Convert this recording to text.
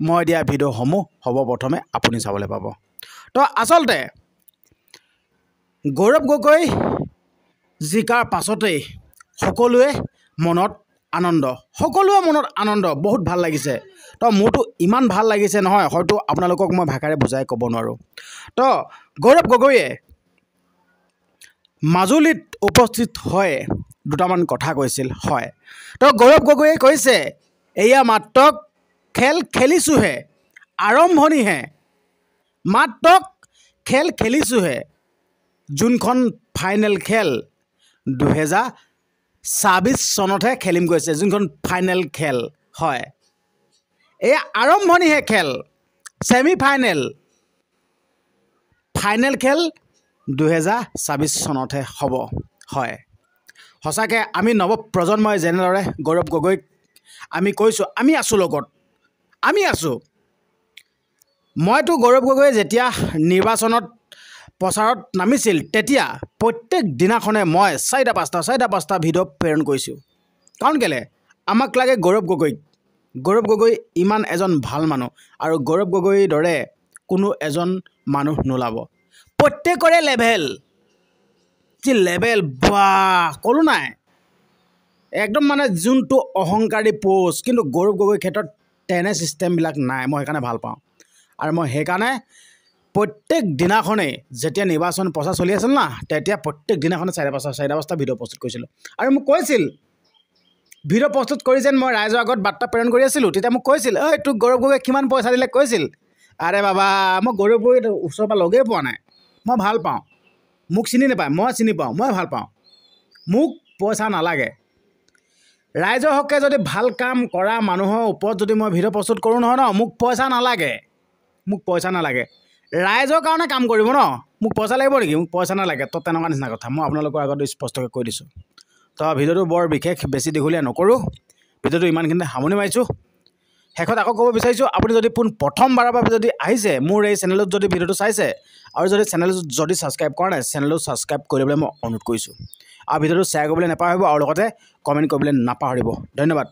মই দিয়া ভিডিঅ'সমূহ হ'ব প্ৰথমে আপুনি চাবলৈ পাব। তো আচলতে গৌৰৱ গগৈ জিকাৰ পাছতেই সকলোৱে মনত আনন্দ বহুত ভাল লাগিছে। তো মোৰতো ইমান ভাল লাগিছে নহয়, হয়তো আপোনালোকক মই ভাষাৰে বুজাই ক'ব নোৱাৰোঁ। তো গৌৰৱ গগৈয়ে মাজুলীত উপস্থিত হৈ দুটামান কথা কৈছিল। হয়, তো গৌৰৱ গগৈয়ে কৈছে এয়া মাত্ৰ খেল খেলিছোঁহে, আৰম্ভণিহে, মাত্ৰ খেল খেলিছোঁহে। যোনখন ফাইনেল খেল 2026 চনতহে খেলিম গৈছে, যোনখন ফাইনেল খেল হয়, এয়া আৰম্ভণিহে খেল। ছেমি ফাইনেল, ফাইনেল খেল 2026 চনতহে হ'ব। হয়, সঁচাকৈ আমি নৱপ্ৰজন্মই যেনেদৰে গৌৰৱ গগৈক আমি কৈছোঁ আমি আছোঁ লগত, আমি আছোঁ। মইতো গৌৰৱ গগৈয়ে যেতিয়া নিৰ্বাচনত প্ৰচাৰত নামিছিল তেতিয়া প্ৰত্যেক দিনাখনে মই 4-5টা ভিডিঅ' প্ৰেৰণ কৰিছোঁ। কাৰণ কেলৈ আমাক লাগে গৌৰৱ গগৈ ইমান এজন ভাল মানুহ, আৰু গৌৰৱ গগৈৰ দৰে কোনো এজন মানুহ নোলাব। প্ৰত্যেকৰে যি লেভেল বাহ ক'লো নাই, একদম মানে যোনটো অহংকাৰী পোষ্ট, কিন্তু গৌৰৱ গগৈৰ ক্ষেত্ৰত তেনে ছিষ্টেমবিলাক নাই। মই সেইকাৰণে ভাল পাওঁ, আৰু মই সেইকাৰণে প্ৰত্যেক দিনাখনেই যেতিয়া নিৰ্বাচন প্ৰচাৰ চলি আছিল না, তেতিয়া প্ৰত্যেক দিনাখনে 4-5টা ভিডিঅ' প্ৰস্তুত কৰিছিলোঁ। আৰু মোক কৈছিল ভিডিঅ' প্ৰস্তুত কৰি যেন মই ৰাইজৰ আগত বাৰ্তা প্ৰেৰণ কৰি আছিলোঁ, তেতিয়া মোক কৈছিল ঐ তোক গৌৰৱ গগৈয়ে কিমান পইচা দিলে কৈছিল। আৰে বাবা, মই গৌৰৱ গগৈ ওচৰৰ পৰা লগেই পোৱা নাই। মই ভাল পাওঁ, মোক চিনি নাপায়, মই চিনি পাওঁ, মই ভাল পাওঁ। মোক পইচা নালাগে। ৰাইজৰ হকে যদি ভাল কাম কৰা মানুহৰ ওপৰত যদি মই ভিডিঅ' প্ৰস্তুত কৰোঁ নহয় ন, মোক পইচা নালাগে। ৰাইজৰ কাৰণে কাম কৰিব ন, মোক পইচা লাগিব নেকি? মোক পইচা নালাগে। তো তেনেকুৱা নিচিনা কথা মই আপোনালোকৰ আগত স্পষ্টকৈ কৈ দিছোঁ। তো ভিডিঅ'টো বৰ বিশেষ বেছি দীঘলীয়া নকৰোঁ, ভিডিঅ'টো ইমানখিনিতে সামৰণি মাৰিছোঁ। শেষত আকৌ ক'ব বিচাৰিছোঁ, আপুনি যদি প্ৰথমবাৰৰ বাবে যদি আহিছে মোৰ এই চেনেলত, যদি ভিডিঅ'টো চাইছে আৰু যদি চেনেলটো যদি ছাবস্ক্ৰাইব কৰা নাই, চেনেলটো ছাবস্ক্ৰাইব কৰিবলৈ মই অনুৰোধ কৰিছোঁ। আৰু ভিডিঅ'টো শ্বেয়াৰ কৰিবলৈ নাপাহৰিব, আৰু লগতে কমেণ্ট কৰিবলৈ নাপাহৰিব। ধন্যবাদ।